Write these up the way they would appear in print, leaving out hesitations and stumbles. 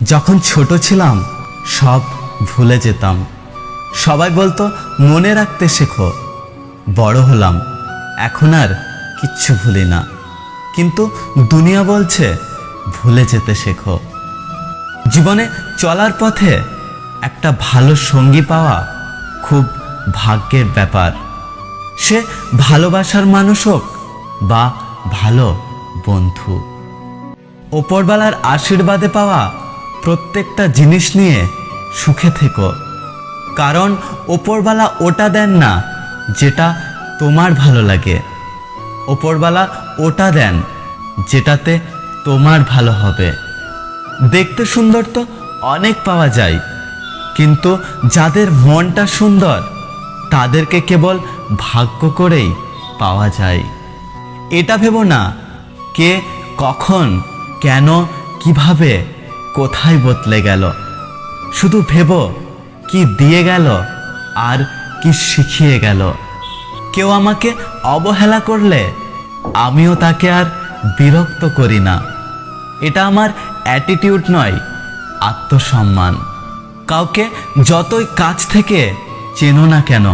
যখন ছোট ছিলাম সব ভুলে যেতাম। সবাই বলতো মনে রাখতে শেখো। বড় হলাম, এখন আর কিচ্ছু ভুলি না, কিন্তু দুনিয়া বলছে ভুলে যেতে শেখো। জীবনে চলার পথে একটা ভালো সঙ্গী পাওয়া খুব ভাগ্যের ব্যাপার। সে ভালোবাসার মানুষ হোক বা ভালো বন্ধু। ওপরওয়ালার আশীর্বাদে পাওয়া প্রত্যেকটা জিনিস নিয়ে সুখে থেকো, কারণ ওপরওয়ালা ওটা দেন না যেটা তোমার ভালো লাগে। ওপরওয়ালা ওটা দেন যেটাতে তোমার ভালো হবে। দেখতে সুন্দর তো অনেক পাওয়া যায়, কিন্তু যাদের মনটা সুন্দর তাদেরকে কেবল ভাগ্য করেই পাওয়া যায়। এটা ভেবো না কে কখন কেন কিভাবে কোথায় বদলে গেল, শুধু ভেবো কি দিয়ে গেল আর কি শিখিয়ে গেল। কেউ আমাকে অবহেলা করলে আমিও তাকে আর বিরক্ত করি না। এটা আমার অ্যাটিটিউড নয়, আত্মসম্মান। কাউকে যতই কাছ থেকে চেনো না কেন,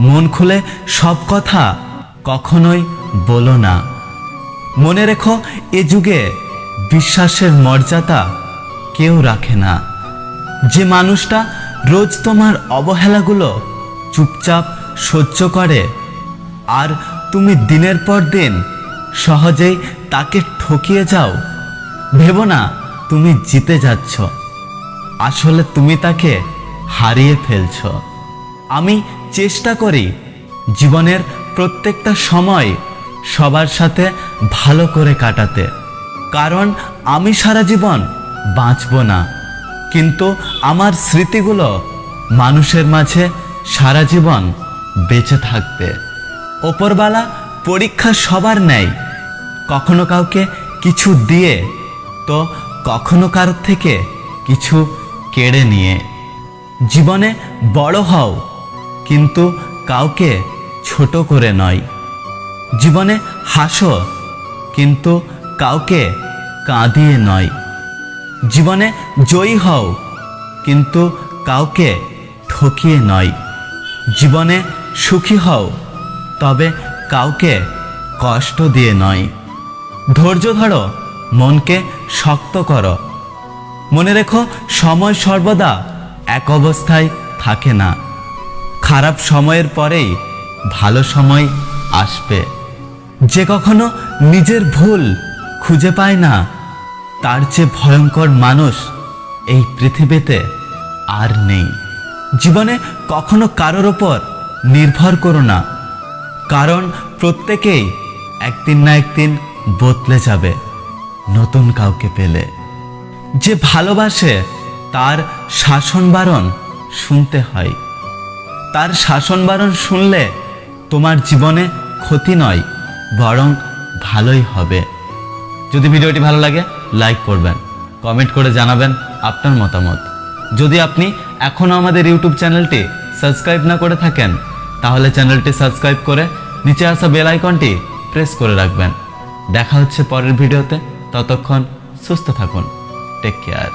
মন খুলে সব কথা কখনোই বলো না। মনে রেখো, এ যুগে বিশ্বাসের মর্যাদা কেউ রাখে না। যে মানুষটা রোজ তোমার অবহেলাগুলো চুপচাপ সহ্য করে আর তুমি দিনের পর দিন সহজেই তাকে ঠকিয়ে যাও, ভেবো না তুমি জিতে যাচ্ছ, আসলে তুমি তাকে হারিয়ে ফেলছ। আমি চেষ্টা করি জীবনের প্রত্যেকটা সময় সবার সাথে ভালো করে কাটাতে, কারণ আমি সারা জীবন বাঁচব না, কিন্তু আমার স্মৃতিগুলো মানুষের মাঝে সারা জীবন বেঁচে থাকবে। ওপরওয়ালা পরীক্ষা সবার নেয়, কখনো কাউকে কিছু দিয়ে তো কখনো কারোর থেকে কিছু কেড়ে নিয়ে। জীবনে বড় হও, কিন্তু কাউকে ছোট করে নয়। জীবনে হাসো, কিন্তু কাউকে কাঁদিয়ে নয়। জীবনে জয়ী হও, কিন্তু কাউকে ঠকিয়ে নয়। জীবনে সুখী হও, তবে কাউকে কষ্ট দিয়ে নয়। ধৈর্য ধরো, মনকে শক্ত করো। মনে রেখো, সময় সর্বদা এক অবস্থায় থাকে না। খারাপ সময়ের পরেই ভালো সময় আসবে। যে কখনো নিজের ভুল খুঁজে পায় না, তার চেয়ে ভয়ঙ্কর মানুষ এই পৃথিবীতে আর নেই। জীবনে কখনো কারোর ওপর নির্ভর করো না, কারণ প্রত্যেকেই একদিন না একদিন বদলে যাবে নতুন কাউকে পেলে। যে ভালোবাসে তার শাসন বারণ শুনতে হয়। তার শাসন বারণ শুনলে তোমার জীবনে ক্ষতি নয়, বরং ভালোই হবে। যদি ভিডিওটি ভালো লাগে লাইক করবেন, কমেন্ট করে জানাবেন আপনার মতামত। যদি আপনি এখনও আমাদের ইউটিউব চ্যানেলটি সাবস্ক্রাইব না করে থাকেন, তাহলে চ্যানেলটি সাবস্ক্রাইব করে নিচে আসা বেল আইকনটি প্রেস করে রাখবেন। দেখা হচ্ছে পরের ভিডিওতে, ততক্ষণ সুস্থ থাকুন। Take care.